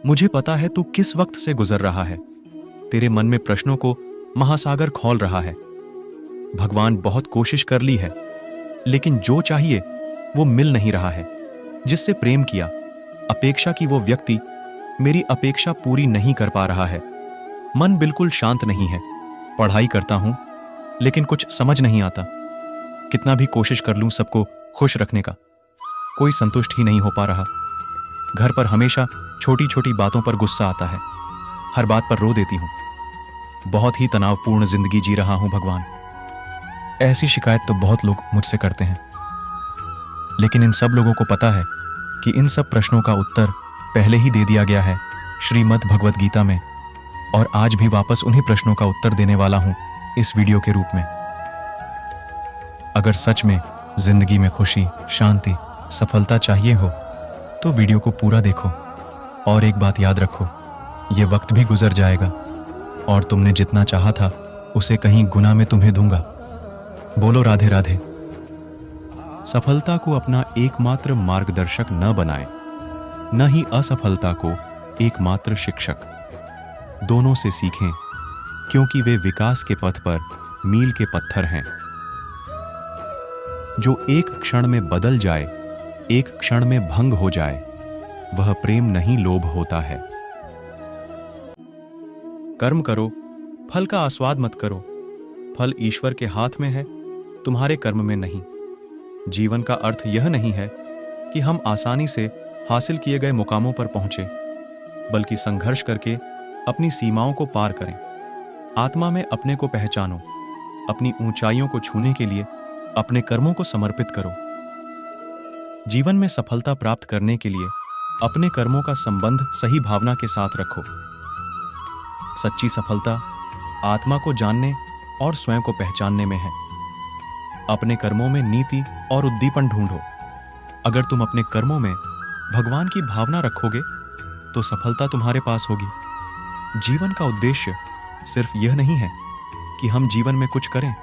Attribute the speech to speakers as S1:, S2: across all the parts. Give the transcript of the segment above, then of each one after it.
S1: मुझे पता है तू किस वक्त से गुजर रहा है। तेरे मन में प्रश्नों को महासागर खौल रहा है। भगवान बहुत कोशिश कर ली है, लेकिन जो चाहिए वो मिल नहीं रहा है। जिससे प्रेम किया, अपेक्षा की वो व्यक्ति मेरी अपेक्षा पूरी नहीं कर पा रहा है। मन बिल्कुल शांत नहीं है। पढ़ाई करता हूं, लेकिन कुछ समझ नहीं आता। कितना भी कोशिश कर लूं सबको खुश रखने का, कोई संतुष्ट ही नहीं हो पा रहा। घर पर हमेशा छोटी छोटी बातों पर गुस्सा आता है। हर बात पर रो देती हूं। बहुत ही तनावपूर्ण जिंदगी जी रहा हूं भगवान। ऐसी शिकायत तो बहुत लोग मुझसे करते हैं, लेकिन इन सब लोगों को पता है कि इन सब प्रश्नों का उत्तर पहले ही दे दिया गया है श्रीमद् भगवद गीता में, और आज भी वापस उन्हीं प्रश्नों का उत्तर देने वाला हूं इस वीडियो के रूप में। अगर सच में जिंदगी में खुशी, शांति, सफलता चाहिए हो तो वीडियो को पूरा देखो। और एक बात याद रखो, ये वक्त भी गुजर जाएगा और तुमने जितना चाहा था उसे कहीं गुना में तुम्हें दूंगा। बोलो राधे राधे। सफलता को अपना एकमात्र मार्गदर्शक न बनाए, न ही असफलता को एकमात्र शिक्षक। दोनों से सीखें, क्योंकि वे विकास के पथ पर मील के पत्थर हैं। जो एक क्षण में बदल जाए, एक क्षण में भंग हो जाए, वह प्रेम नहीं लोभ होता है। कर्म करो, फल का आस्वाद मत करो। फल ईश्वर के हाथ में है, तुम्हारे कर्म में नहीं। जीवन का अर्थ यह नहीं है कि हम आसानी से हासिल किए गए मुकामों पर पहुंचे, बल्कि संघर्ष करके अपनी सीमाओं को पार करें। आत्मा में अपने को पहचानो। अपनी ऊंचाइयों को छूने के लिए अपने कर्मों को समर्पित करो। जीवन में सफलता प्राप्त करने के लिए अपने कर्मों का संबंध सही भावना के साथ रखो। सच्ची सफलता आत्मा को जानने और स्वयं को पहचानने में है। अपने कर्मों में नीति और उद्दीपन ढूंढो। अगर तुम अपने कर्मों में भगवान की भावना रखोगे तो सफलता तुम्हारे पास होगी। जीवन का उद्देश्य सिर्फ यह नहीं है कि हम जीवन में कुछ करें,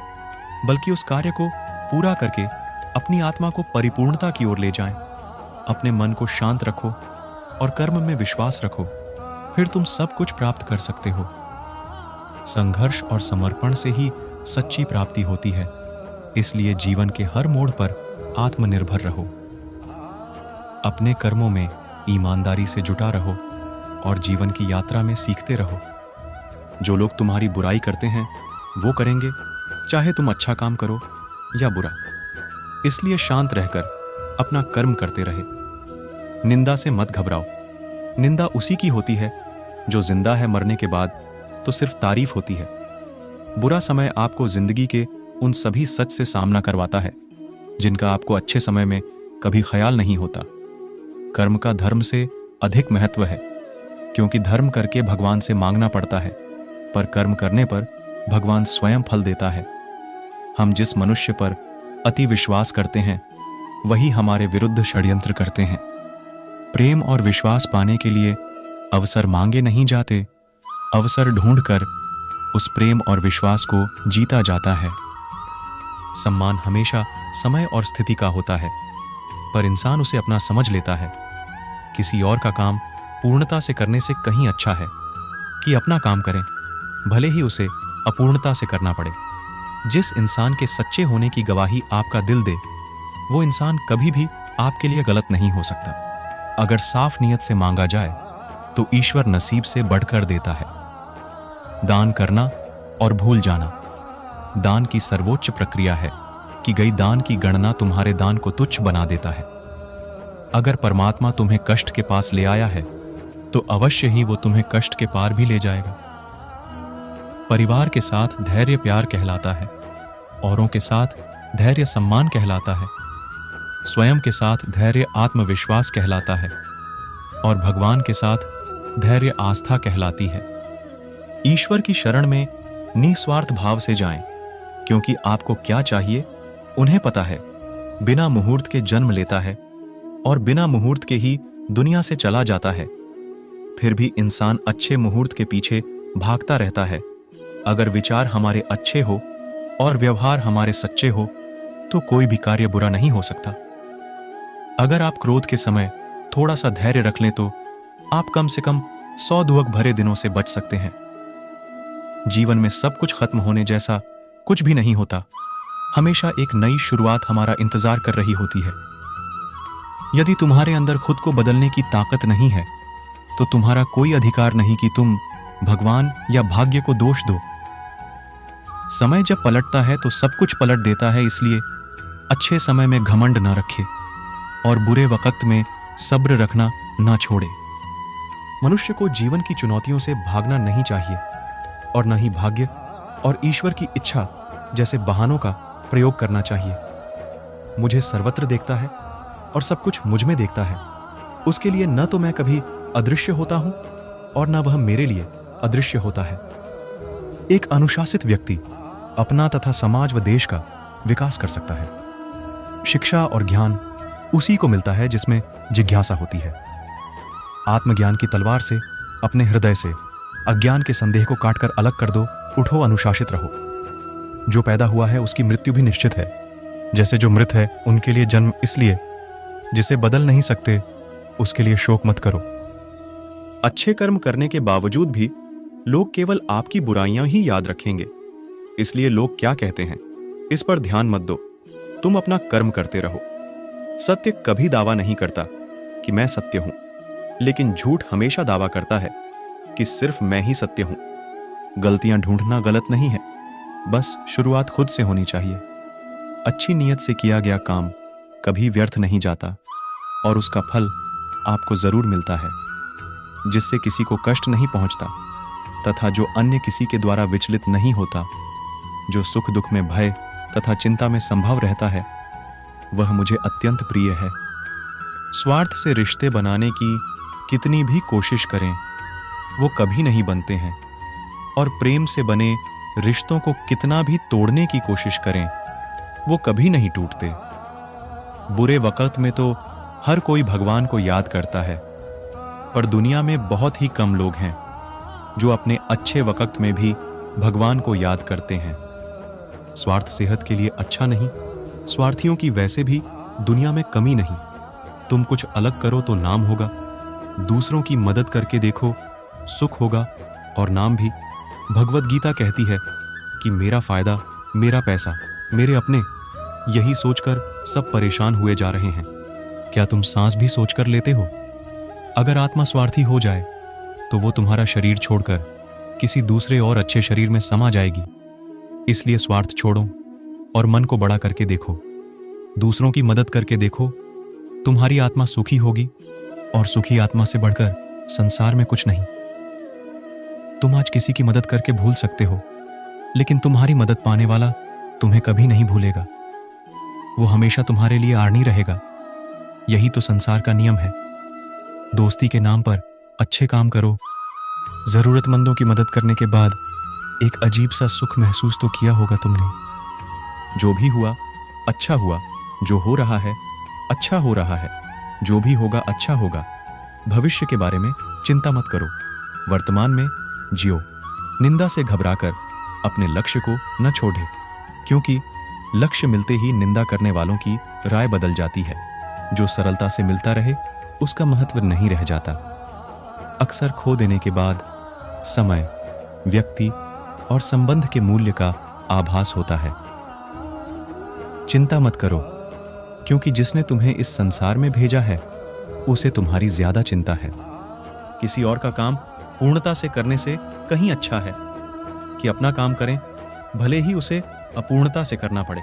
S1: बल्कि उस कार्य को पूरा करके अपनी आत्मा को परिपूर्णता की ओर ले जाएं। अपने मन को शांत रखो और कर्म में विश्वास रखो, फिर तुम सब कुछ प्राप्त कर सकते हो। संघर्ष और समर्पण से ही सच्ची प्राप्ति होती है। इसलिए जीवन के हर मोड़ पर आत्मनिर्भर रहो। अपने कर्मों में ईमानदारी से जुटा रहो और जीवन की यात्रा में सीखते रहो। जो लोग तुम्हारी बुराई करते हैं वो करेंगे, चाहे तुम अच्छा काम करो या बुरा। इसलिए शांत रहकर अपना कर्म करते रहे। निंदा से मत घबराओ। निंदा उसी की होती है जो जिंदा है। मरने के बाद तो सिर्फ तारीफ होती है। बुरा समय आपको जिंदगी के उन सभी सच से सामना करवाता है जिनका आपको अच्छे समय में कभी ख्याल नहीं होता। कर्म का धर्म से अधिक महत्व है, क्योंकि धर्म करके भगवान से मांगना पड़ता है, पर कर्म करने पर भगवान स्वयं फल देता है। हम जिस मनुष्य पर अति विश्वास करते हैं वही हमारे विरुद्ध षड्यंत्र करते हैं। प्रेम और विश्वास पाने के लिए अवसर मांगे नहीं जाते, अवसर ढूंढकर उस प्रेम और विश्वास को जीता जाता है। सम्मान हमेशा समय और स्थिति का होता है, पर इंसान उसे अपना समझ लेता है। किसी और का काम पूर्णता से करने से कहीं अच्छा है कि अपना काम करें, भले ही उसे अपूर्णता से करना पड़े। जिस इंसान के सच्चे होने की गवाही आपका दिल दे, वो इंसान कभी भी आपके लिए गलत नहीं हो सकता। अगर साफ नीयत से मांगा जाए तो ईश्वर नसीब से बढ़कर देता है। दान करना और भूल जाना दान की सर्वोच्च प्रक्रिया है कि गई दान की गणना तुम्हारे दान को तुच्छ बना देता है। अगर परमात्मा तुम्हें कष्ट के पास ले आया है तो अवश्य ही वो तुम्हें कष्ट के पार भी ले जाएगा। परिवार के साथ धैर्य प्यार कहलाता है, औरों के साथ धैर्य सम्मान कहलाता है, स्वयं के साथ धैर्य आत्मविश्वास कहलाता है, और भगवान के साथ धैर्य आस्था कहलाती है। ईश्वर की शरण में निस्वार्थ भाव से जाएं, क्योंकि आपको क्या चाहिए उन्हें पता है। बिना मुहूर्त के जन्म लेता है और बिना मुहूर्त के ही दुनिया से चला जाता है। फिर भी इंसान अच्छे मुहूर्त के पीछे भागता रहता है। अगर विचार हमारे अच्छे हो और व्यवहार हमारे सच्चे हो तो कोई भी कार्य बुरा नहीं हो सकता। अगर आप क्रोध के समय थोड़ा सा धैर्य रख लें तो आप कम से कम 100 दुख भरे दिनों से बच सकते हैं। जीवन में सब कुछ खत्म होने जैसा कुछ भी नहीं होता। हमेशा एक नई शुरुआत हमारा इंतजार कर रही होती है। यदि तुम्हारे अंदर खुद को बदलने की ताकत नहीं है तो तुम्हारा कोई अधिकार नहीं कि तुम भगवान या भाग्य को दोष दो। समय जब पलटता है तो सब कुछ पलट देता है, इसलिए अच्छे समय में घमंड ना रखे और बुरे वक्त में सब्र रखना ना छोड़े। मनुष्य को जीवन की चुनौतियों से भागना नहीं चाहिए और न ही भाग्य और ईश्वर की इच्छा जैसे बहानों का प्रयोग करना चाहिए। मुझे सर्वत्र देखता है और सब कुछ मुझ में देखता है। उसके लिए न तो मैं कभी अदृश्य होता हूं और न वह मेरे लिए अदृश्य होता है। एक अनुशासित व्यक्ति अपना तथा समाज व देश का विकास कर सकता है। शिक्षा और ज्ञान उसी को मिलता है जिसमें जिज्ञासा होती है। आत्मज्ञान की तलवार से अपने हृदय से अज्ञान के संदेह को काटकर अलग कर दो। उठो, अनुशासित रहो। जो पैदा हुआ है उसकी मृत्यु भी निश्चित है। जैसे जो मृत है उनके लिए जन्म इसलिए, जिसे बदल नहीं सकते उसके लिए शोक मत करो। अच्छे कर्म करने के बावजूद भी लोग केवल आपकी बुराइयां ही याद रखेंगे, इसलिए लोग क्या कहते हैं इस पर ध्यान मत दो। तुम अपना कर्म करते रहो। सत्य कभी दावा नहीं करता कि मैं सत्य हूं, लेकिन झूठ हमेशा दावा करता है कि सिर्फ मैं ही सत्य हूं। गलतियां ढूंढना गलत नहीं है, बस शुरुआत खुद से होनी चाहिए। अच्छी नीयत से किया गया काम कभी व्यर्थ नहीं जाता और उसका फल आपको जरूर मिलता है। जिससे किसी को कष्ट नहीं पहुंचता तथा जो अन्य किसी के द्वारा विचलित नहीं होता, जो सुख दुख में भय तथा चिंता में संभव रहता है, वह मुझे अत्यंत प्रिय है। स्वार्थ से रिश्ते बनाने की कितनी भी कोशिश करें वो कभी नहीं बनते हैं, और प्रेम से बने रिश्तों को कितना भी तोड़ने की कोशिश करें वो कभी नहीं टूटते। बुरे वक्त में तो हर कोई भगवान को याद करता है, पर दुनिया में बहुत ही कम लोग हैं जो अपने अच्छे वक्त में भी भगवान को याद करते हैं। स्वार्थ सेहत के लिए अच्छा नहीं। स्वार्थियों की वैसे भी दुनिया में कमी नहीं। तुम कुछ अलग करो तो नाम होगा, दूसरों की मदद करके देखो सुख होगा और नाम भी। भगवत गीता कहती है कि मेरा फायदा, मेरा पैसा, मेरे अपने, यही सोचकर सब परेशान हुए जा रहे हैं। क्या तुम सांस भी सोचकर लेते हो? अगर आत्मा स्वार्थी हो जाए तो वो तुम्हारा शरीर छोड़कर किसी दूसरे और अच्छे शरीर में समा जाएगी। इसलिए स्वार्थ छोड़ो और मन को बड़ा करके देखो, दूसरों की मदद करके देखो। तुम्हारी आत्मा सुखी होगी और सुखी आत्मा से बढ़कर संसार में कुछ नहीं। तुम आज किसी की मदद करके भूल सकते हो, लेकिन तुम्हारी मदद पाने वाला तुम्हें कभी नहीं भूलेगा। वो हमेशा तुम्हारे लिए आड़नी रहेगा। यही तो संसार का नियम है। दोस्ती के नाम पर अच्छे काम करो। जरूरतमंदों की मदद करने के बाद एक अजीब सा सुख महसूस तो किया होगा तुमने। जो भी हुआ अच्छा हुआ, जो हो रहा है अच्छा हो रहा है, जो भी होगा अच्छा होगा। भविष्य के बारे में चिंता मत करो, वर्तमान में जियो। निंदा से घबराकर अपने लक्ष्य को न छोड़े, क्योंकि लक्ष्य मिलते ही निंदा करने वालों की राय बदल जाती है। जो सरलता से मिलता रहे उसका महत्व नहीं रह जाता। अक्सर खो देने के बाद समय, व्यक्ति और संबंध के मूल्य का आभास होता है। चिंता मत करो, क्योंकि जिसने तुम्हें इस संसार में भेजा है उसे तुम्हारी ज्यादा चिंता है। किसी और का काम पूर्णता से करने से कहीं अच्छा है कि अपना काम करें, भले ही उसे अपूर्णता से करना पड़े।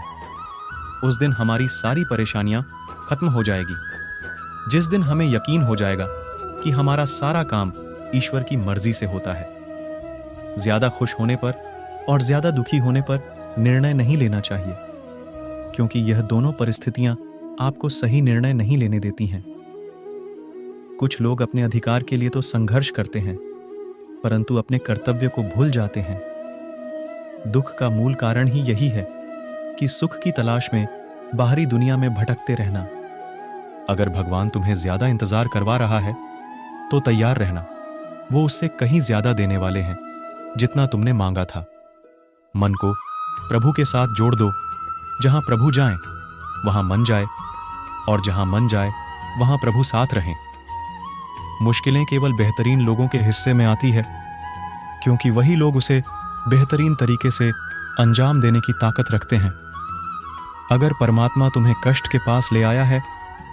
S1: उस दिन हमारी सारी परेशानियां खत्म हो जाएगी। जिस दिन हमें यकीन हो जाएगा कि हमारा सारा काम ईश्वर की मर्जी से होता है। ज्यादा खुश होने पर और ज्यादा दुखी होने पर निर्णय नहीं लेना चाहिए, क्योंकि यह दोनों परिस्थितियां आपको सही निर्णय नहीं लेने देती हैं। कुछ लोग अपने अधिकार के लिए तो संघर्ष करते हैं, परंतु अपने कर्तव्य को भूल जाते हैं। दुख का मूल कारण ही यही है कि सुख की तलाश में बाहरी दुनिया में भटकते रहना। अगर भगवान तुम्हें ज्यादा इंतजार करवा रहा है तो तैयार रहना। वो उससे कहीं ज्यादा देने वाले हैं जितना तुमने मांगा था। मन को प्रभु के साथ जोड़ दो। जहां प्रभु जाएं वहां मन जाए, और जहां मन जाए वहां प्रभु साथ रहें। मुश्किलें केवल बेहतरीन लोगों के हिस्से में आती है, क्योंकि वही लोग उसे बेहतरीन तरीके से अंजाम देने की ताकत रखते हैं। अगर परमात्मा तुम्हें कष्ट के पास ले आया है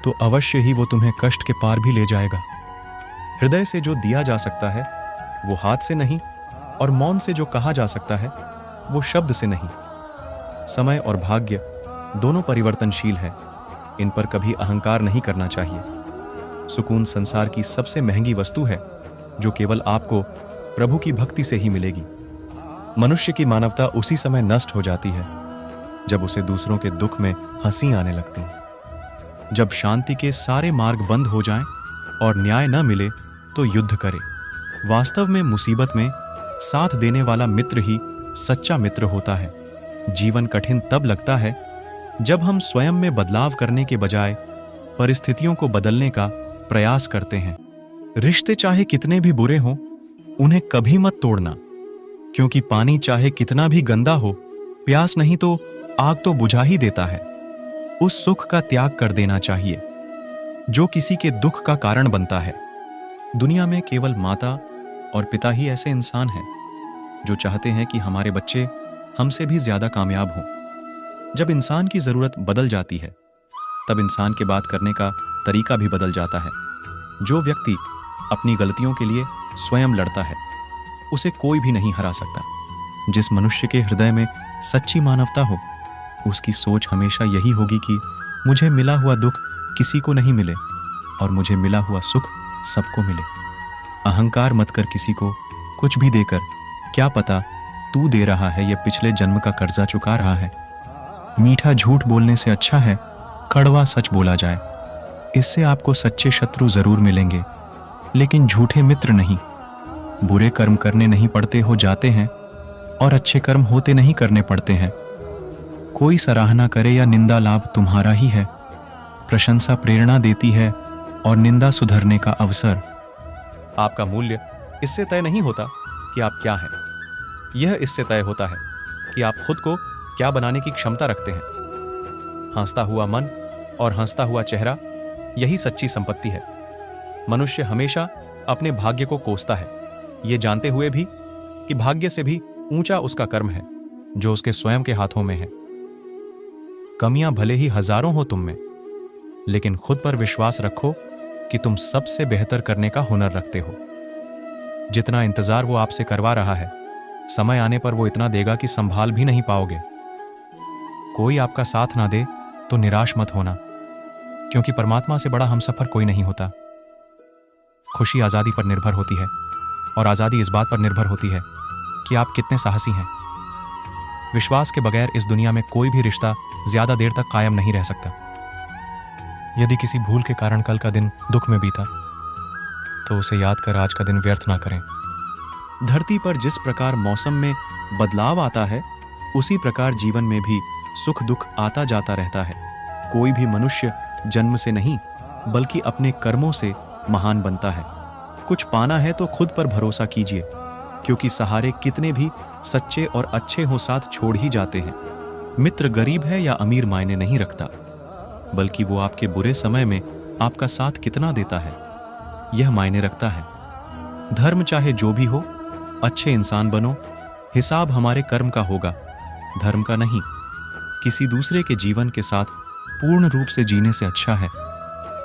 S1: तो अवश्य ही वो तुम्हें कष्ट के पार भी ले जाएगा। हृदय से जो दिया जा सकता है वो हाथ से नहीं, और मौन से जो कहा जा सकता है वो शब्द से नहीं। समय और भाग्य दोनों परिवर्तनशील है, इन पर कभी अहंकार नहीं करना चाहिए। सुकून संसार की सबसे महंगी वस्तु है, जो केवल आपको प्रभु की भक्ति से ही मिलेगी। मनुष्य की मानवता उसी समय नष्ट हो जाती है जब उसे दूसरों के दुख में हंसी आने लगती है। जब शांति के सारे मार्ग बंद हो जाएं और न्याय न मिले तो युद्ध करे। वास्तव में मुसीबत में साथ देने वाला मित्र ही सच्चा मित्र होता है। जीवन कठिन तब लगता है जब हम स्वयं में बदलाव करने के बजाय परिस्थितियों को बदलने का प्रयास करते हैं। रिश्ते चाहे कितने भी बुरे हों, उन्हें कभी मत तोड़ना, क्योंकि पानी चाहे कितना भी गंदा हो, प्यास नहीं तो आग तो बुझा ही देता है। उस सुख का त्याग कर देना चाहिए जो किसी के दुख का कारण बनता है। दुनिया में केवल माता और पिता ही ऐसे इंसान हैं जो चाहते हैं कि हमारे बच्चे हमसे भी ज्यादा कामयाब हों। जब इंसान की जरूरत बदल जाती है तब इंसान के बात करने का तरीका भी बदल जाता है। जो व्यक्ति अपनी गलतियों के लिए स्वयं लड़ता है उसे कोई भी नहीं हरा सकता। जिस मनुष्य के हृदय में सच्ची मानवता हो, उसकी सोच हमेशा यही होगी कि मुझे मिला हुआ दुख किसी को नहीं मिले और मुझे मिला हुआ सुख सबको मिले। अहंकार मत कर किसी को कुछ भी देकर, क्या पता तू दे रहा है ये पिछले जन्म का कर्जा चुका रहा है। मीठा झूठ बोलने से अच्छा है कड़वा सच बोला जाए। इससे आपको सच्चे शत्रु जरूर मिलेंगे, लेकिन झूठे मित्र नहीं। बुरे कर्म करने नहीं पड़ते हो जाते हैं, और अच्छे कर्म होते नहीं करने पड़ते हैं। कोई सराहना करे या निंदा लाभ तुम्हारा ही है। प्रशंसा प्रेरणा देती है और निंदा सुधरने का अवसर। आपका मूल्य इससे तय नहीं होता कि आप क्या हैं, यह इससे तय होता है कि आप खुद को क्या बनाने की क्षमता रखते हैं। हंसता हुआ मन और हंसता हुआ चेहरा, यही सच्ची संपत्ति है। मनुष्य हमेशा अपने भाग्य को कोसता है, ये जानते हुए भी कि भाग्य से भी ऊंचा उसका कर्म है जो उसके स्वयं के हाथों में है। कमियां भले ही हजारों हो तुम में, लेकिन खुद पर विश्वास रखो कि तुम सबसे बेहतर करने का हुनर रखते हो। जितना इंतजार वो आपसे करवा रहा है, समय आने पर वो इतना देगा कि संभाल भी नहीं पाओगे। कोई आपका साथ ना दे तो निराश मत होना, क्योंकि परमात्मा से बड़ा हमसफर कोई नहीं होता। खुशी आजादी पर निर्भर होती है, और आजादी इस बात पर निर्भर होती है कि आप कितने साहसी हैं। विश्वास के बगैर इस दुनिया में कोई भी रिश्ता ज्यादा देर तक कायम नहीं रह सकता। यदि किसी भूल के कारण कल का दिन दुख में बीता, तो उसे याद कर आज का दिन व्यर्थ ना करें। धरती पर जिस प्रकार मौसम में बदलाव आता है, उसी प्रकार जीवन में भी सुख दुख आता जाता रहता है। कोई भी मनुष्य जन्म से नहीं, बल्कि अपने कर्मों से महान बनता है। कुछ पाना है तो खुद पर भरोसा कीजिए, क्योंकि सहारे कितने भी सच्चे और अच्छे हो साथ छोड़ ही जाते हैं। मित्र गरीब है या अमीर मायने नहीं रखता, बल्कि वो आपके बुरे समय में आपका साथ कितना देता है, यह मायने रखता है। धर्म चाहे जो भी हो, अच्छे इंसान बनो। हिसाब हमारे कर्म का होगा, धर्म का नहीं। किसी दूसरे के जीवन के साथ पूर्ण रूप से जीने से अच्छा है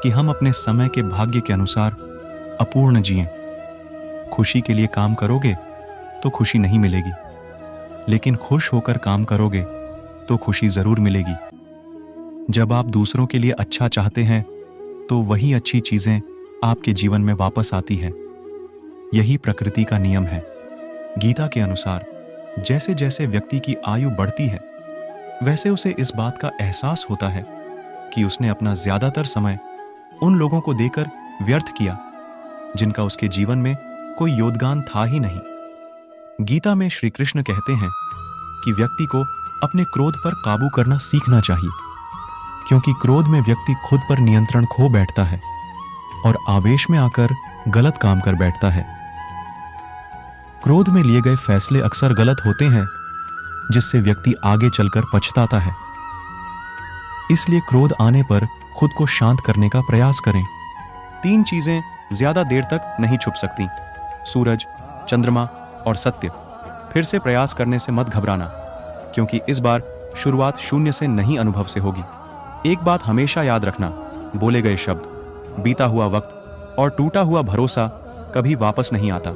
S1: कि हम अपने समय के भाग्य के अनुसार अपूर्ण जिएं। खुशी के लिए काम करोगे तो खुशी नहीं मिलेगी, लेकिन खुश होकर काम करोगे तो खुशी जरूर मिलेगी। जब आप दूसरों के लिए अच्छा चाहते हैं तो वही अच्छी चीजें आपके जीवन में वापस आती हैं। यही प्रकृति का नियम है। गीता के अनुसार जैसे जैसे व्यक्ति की आयु बढ़ती है, वैसे उसे इस बात का एहसास होता है कि उसने अपना ज्यादातर समय उन लोगों को देकर व्यर्थ किया जिनका उसके जीवन में कोई योगदान था ही नहीं। गीता में श्री कृष्ण कहते हैं कि व्यक्ति को अपने क्रोध पर काबू करना सीखना चाहिए, क्योंकि क्रोध में व्यक्ति खुद पर नियंत्रण खो बैठता है और आवेश में आकर गलत काम कर बैठता है। क्रोध में लिए गए फैसले अक्सर गलत होते हैं, जिससे व्यक्ति आगे चलकर पछताता है। इसलिए क्रोध आने पर खुद को शांत करने का प्रयास करें। 3 चीजें ज्यादा देर तक नहीं छुप सकती। सूरज, चंद्रमा और सत्य, फिर से प्रयास करने से मत घबराना, क्योंकि इस बार शुरुआत शून्य से नहीं, अनुभव से होगी। एक बात हमेशा याद रखना, बोले गए शब्द, बीता हुआ वक्त और टूटा हुआ भरोसा कभी वापस नहीं आता।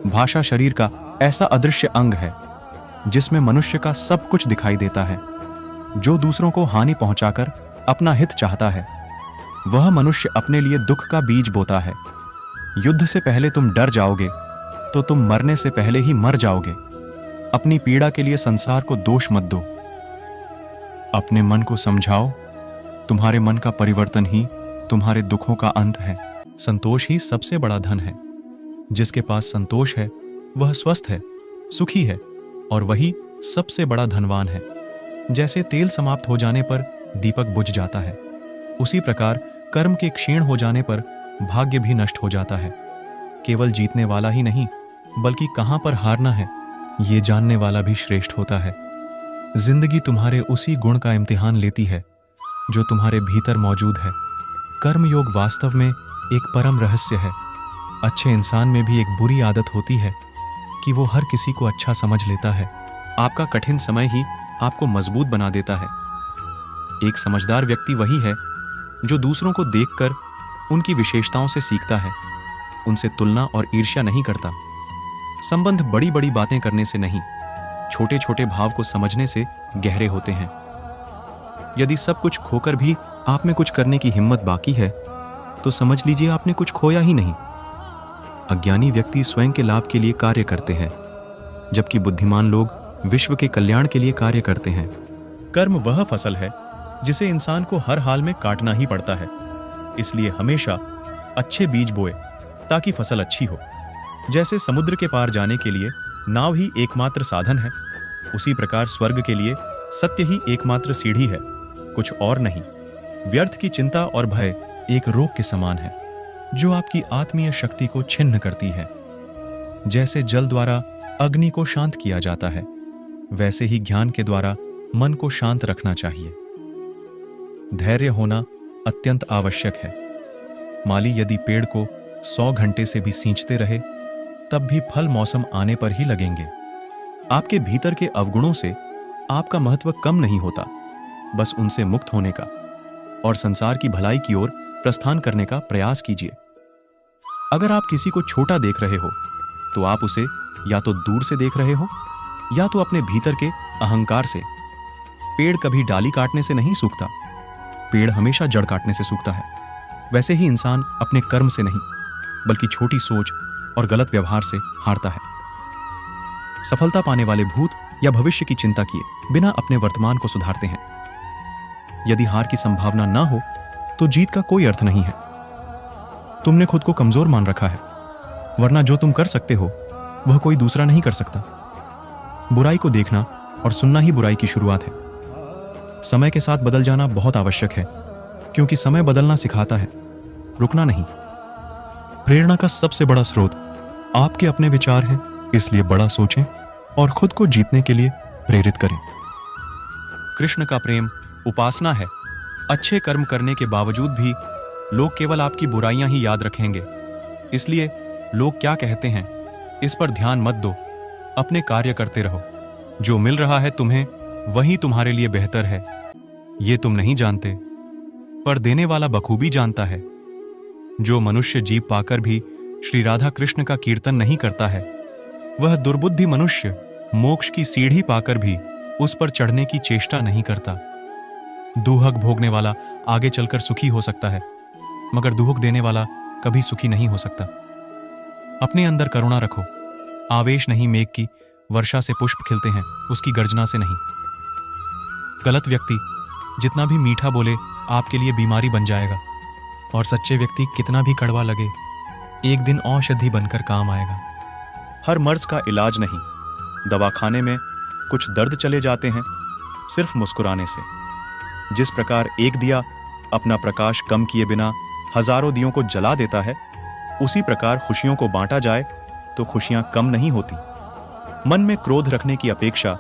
S1: भाषा शरीर का ऐसा अदृश्य अंग है जिसमें मनुष्य का सब कुछ दिखाई देता है। जो दूसरों को हानि पहुंचाकर अपना हित चाहता है, वह मनुष्य अपने लिए दुख का बीज बोता है। युद्ध से पहले तुम डर जाओगे तो तुम मरने से पहले ही मर जाओगे। अपनी पीड़ा के लिए संसार को दोष मत दो। अपने मन को समझाओ, तुम्हारे मन का परिवर्तन ही तुम्हारे दुखों का अंत है। संतोष ही सबसे बड़ा धन है। जिसके पास संतोष है वह स्वस्थ है, सुखी है और वही सबसे बड़ा धनवान है। जैसे तेल समाप्त हो जाने पर दीपक बुझ जाता है, उसी प्रकार कर्म के क्षीण हो जाने पर भाग्य भी नष्ट हो जाता है। केवल जीतने वाला ही नहीं, बल्कि कहां पर हारना है ये जानने वाला भी श्रेष्ठ होता है। जिंदगी तुम्हारे उसी गुण का इम्तिहान लेती है जो तुम्हारे भीतर मौजूद है। कर्म योग वास्तव में एक परम रहस्य है। अच्छे इंसान में भी एक बुरी आदत होती है कि वो हर किसी को अच्छा समझ लेता है। आपका कठिन समय ही आपको मजबूत बना देता है। एक समझदार व्यक्ति वही है जो दूसरों को देखकर उनकी विशेषताओं से सीखता है, उनसे तुलना और ईर्ष्या नहीं करता। संबंध बड़ी बड़ी बातें करने से नहीं, छोटे छोटे भाव को समझने से गहरे होते हैं। यदि सब कुछ खोकर भी आप में कुछ करने की हिम्मत बाकी है तो समझ लीजिए आपने कुछ खोया ही नहीं। अज्ञानी व्यक्ति स्वयं के लाभ के लिए कार्य करते हैं, जबकि बुद्धिमान लोग विश्व के कल्याण के लिए कार्य करते हैं। कर्म वह फसल है जिसे इंसान को हर हाल में काटना ही पड़ता है। इसलिए हमेशा अच्छे बीज बोए ताकि फसल अच्छी हो। जैसे समुद्र के पार जाने के लिए नाव ही एकमात्र साधन है, उसी प्रकार स्वर्ग के लिए सत्य ही एकमात्र सीढ़ी है, कुछ और नहीं। व्यर्थ की चिंता और भय एक रोग के समान है जो आपकी आत्मीय शक्ति को छिन्न करती है। जैसे जल द्वारा अग्नि को शांत किया जाता है, वैसे ही ज्ञान के द्वारा मन को शांत रखना चाहिए। धैर्य होना अत्यंत आवश्यक है। माली यदि पेड़ को 100 घंटे से भी सींचते रहे तब भी फल मौसम आने पर ही लगेंगे। आपके भीतर के अवगुणों से आपका महत्व कम नहीं होता, बस उनसे मुक्त होने का और संसार की भलाई की ओर प्रस्थान करने का प्रयास कीजिए। अगर आप किसी को छोटा देख रहे हो तो आप उसे या तो दूर से देख रहे हो या तो अपने भीतर के अहंकार से। पेड़ कभी डाली काटने से नहीं सूखता, पेड़ हमेशा जड़ काटने से सूखता है। वैसे ही इंसान अपने कर्म से नहीं, बल्कि छोटी सोच और गलत व्यवहार से हारता है। सफलता पाने वाले भूत या भविष्य की चिंता किए बिना अपने वर्तमान को सुधारते हैं। यदि हार की संभावना ना हो तो जीत का कोई अर्थ नहीं है। तुमने खुद को कमजोर मान रखा है, वरना जो तुम कर सकते हो वह कोई दूसरा नहीं कर सकता। बुराई को देखना और सुनना ही बुराई की शुरुआत है। समय के साथ बदल जाना बहुत आवश्यक है, क्योंकि समय बदलना सिखाता है, रुकना नहीं। प्रेरणा का सबसे बड़ा स्रोत आपके अपने विचार हैं, इसलिए बड़ा सोचें और खुद को जीतने के लिए प्रेरित करें। कृष्ण का प्रेम उपासना है। अच्छे कर्म करने के बावजूद भी लोग केवल आपकी बुराइयां ही याद रखेंगे। इसलिए लोग क्या कहते हैं इस पर ध्यान मत दो, अपने कार्य करते रहो। जो मिल रहा है तुम्हें वही तुम्हारे लिए बेहतर है। ये तुम नहीं जानते, पर देने वाला बखूबी जानता है। जो मनुष्य जीव पाकर भी श्री राधा कृष्ण का कीर्तन नहीं करता है, वह दुर्बुद्धि मनुष्य मोक्ष की सीढ़ी पाकर भी उस पर चढ़ने की चेष्टा नहीं करता। दुहक भोगने वाला आगे चलकर सुखी हो सकता है, मगर दुहक देने वाला कभी सुखी नहीं हो सकता। अपने अंदर करुणा रखो। आवेश नहीं मेघ की वर्षा से पुष्प खिलते हैं, उसकी गर्जना से नहीं। गलत व्यक्ति जितना भी मीठा बोले आपके लिए बीमारी बन जाएगा, और सच्चे व्यक्ति कितना भी कड़वा लगे एक दिन औषधि बनकर काम आएगा। हर मर्ज का इलाज नहीं, दवाखाने में कुछ दर्द चले जाते हैं सिर्फ मुस्कुराने से। जिस प्रकार एक दिया अपना प्रकाश कम किए बिना हजारों दियों को जला देता है, उसी प्रकार खुशियों को बांटा जाए तो खुशियां कम नहीं होती। मन में क्रोध रखने की अपेक्षा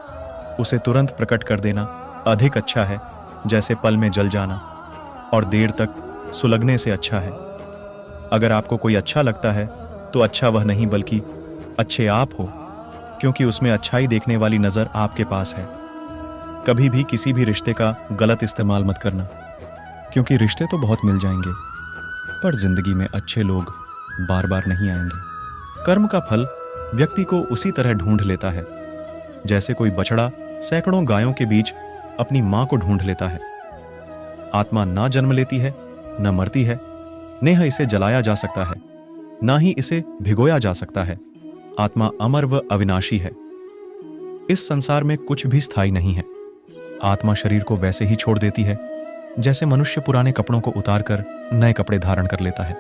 S1: उसे तुरंत प्रकट कर देना अधिक अच्छा है, जैसे पल में जल जाना और देर तक सुलगने से अच्छा है। अगर आपको कोई अच्छा लगता है तो अच्छा वह नहीं बल्कि अच्छे आप हो, क्योंकि उसमें अच्छाई देखने वाली नज़र आपके पास है। कभी भी किसी भी रिश्ते का गलत इस्तेमाल मत करना, क्योंकि रिश्ते तो बहुत मिल जाएंगे, पर जिंदगी में अच्छे लोग बार बार नहीं आएंगे। कर्म का फल व्यक्ति को उसी तरह ढूंढ लेता है जैसे कोई बछड़ा सैकड़ों गायों के बीच अपनी मां को ढूंढ लेता है। आत्मा ना जन्म लेती है, न मरती है, नेह इसे जलाया जा सकता है, ना ही इसे भिगोया जा सकता है। आत्मा अमर व अविनाशी है। इस संसार में कुछ भी स्थायी नहीं है। आत्मा शरीर को वैसे ही छोड़ देती है जैसे मनुष्य पुराने कपड़ों को उतारकर नए कपड़े धारण कर लेता है।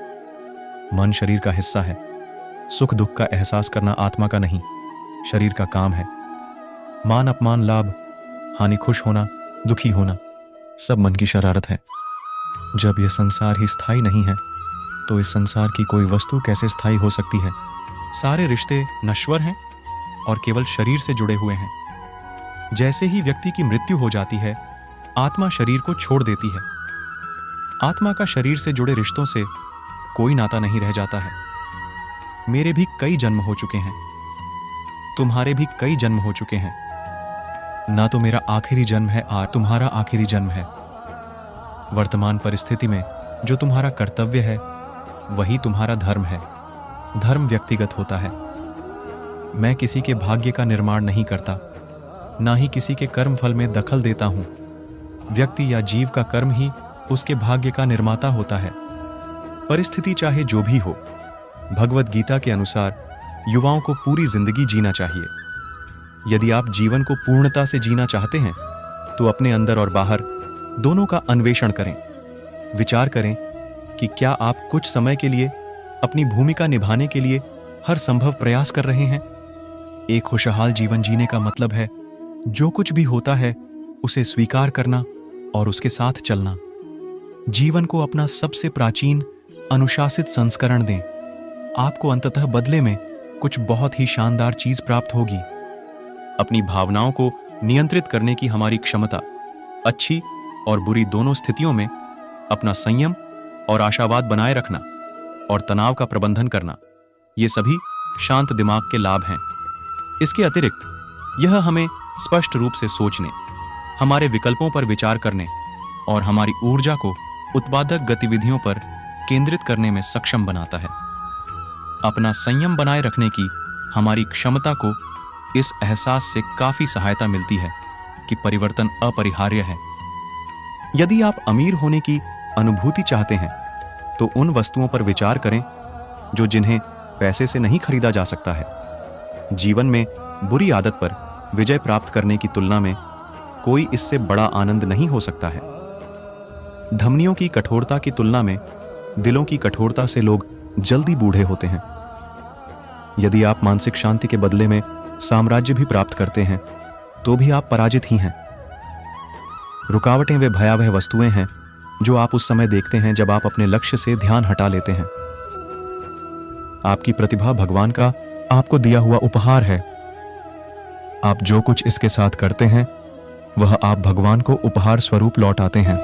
S1: मन शरीर का हिस्सा है। सुख दुख का एहसास करना आत्मा का नहीं, शरीर का काम है। मान अपमान, लाभ हानि, खुश होना, दुखी होना, सब मन की शरारत है। जब यह संसार ही स्थायी नहीं है तो इस संसार की कोई वस्तु कैसे स्थायी हो सकती है? सारे रिश्ते नश्वर हैं और केवल शरीर से जुड़े हुए हैं। जैसे ही व्यक्ति की मृत्यु हो जाती है, आत्मा शरीर को छोड़ देती है। आत्मा का शरीर से जुड़े रिश्तों से कोई नाता नहीं रह जाता है। मेरे भी कई जन्म हो चुके हैं, तुम्हारे भी कई जन्म हो चुके हैं। ना तो मेरा आखिरी जन्म है और तुम्हारा आखिरी जन्म है। वर्तमान परिस्थिति में जो तुम्हारा कर्तव्य है वही तुम्हारा धर्म है। धर्म व्यक्तिगत होता है। मैं किसी के भाग्य का निर्माण नहीं करता, ना ही किसी के कर्म फल में दखल देता हूं। व्यक्ति या जीव का कर्म ही उसके भाग्य का निर्माता होता है। परिस्थिति चाहे जो भी हो, भगवत गीता के अनुसार युवाओं को पूरी जिंदगी जीना चाहिए। यदि आप जीवन को पूर्णता से जीना चाहते हैं तो अपने अंदर और बाहर दोनों का अन्वेषण करें। विचार करें कि क्या आप कुछ समय के लिए अपनी भूमिका निभाने के लिए हर संभव प्रयास कर रहे हैं। एक खुशहाल जीवन जीने का मतलब है जो कुछ भी होता है उसे स्वीकार करना और उसके साथ चलना। जीवन को अपना सबसे प्राचीन अनुशासित संस्करण दें। आपको अंततः बदले में कुछ बहुत ही शानदार चीज प्राप्त होगी। अपनी भावनाओं को नियंत्रित करने की हमारी क्षमता, अच्छी और बुरी दोनों स्थितियों में अपना संयम और आशावाद बनाए रखना और तनाव का प्रबंधन करना, ये सभी शांत दिमाग के लाभ हैं। इसके अतिरिक्त यह हमें स्पष्ट रूप से सोचने, हमारे विकल्पों पर विचार करने और हमारी ऊर्जा को उत्पादक गतिविधियों पर केंद्रित करने में सक्षम बनाता है। अपना संयम बनाए रखने की हमारी क्षमता को इस एहसास से काफी सहायता मिलती है कि परिवर्तन अपरिहार्य है। यदि आप अमीर होने की अनुभूति चाहते हैं तो उन वस्तुओं पर विचार करें जिन्हें पैसे से नहीं खरीदा जा सकता है। जीवन में बुरी आदत पर विजय प्राप्त करने की तुलना में कोई इससे बड़ा आनंद नहीं हो सकता है। धमनियों की कठोरता की तुलना में दिलों की कठोरता से लोग जल्दी बूढ़े होते हैं। यदि आप मानसिक शांति के बदले में साम्राज्य भी प्राप्त करते हैं तो भी आप पराजित ही हैं। रुकावटें वे भयावह वस्तुएं हैं जो आप उस समय देखते हैं जब आप अपने लक्ष्य से ध्यान हटा लेते हैं। आपकी प्रतिभा भगवान का आपको दिया हुआ उपहार है। आप जो कुछ इसके साथ करते हैं वह आप भगवान को उपहार स्वरूप लौटाते हैं।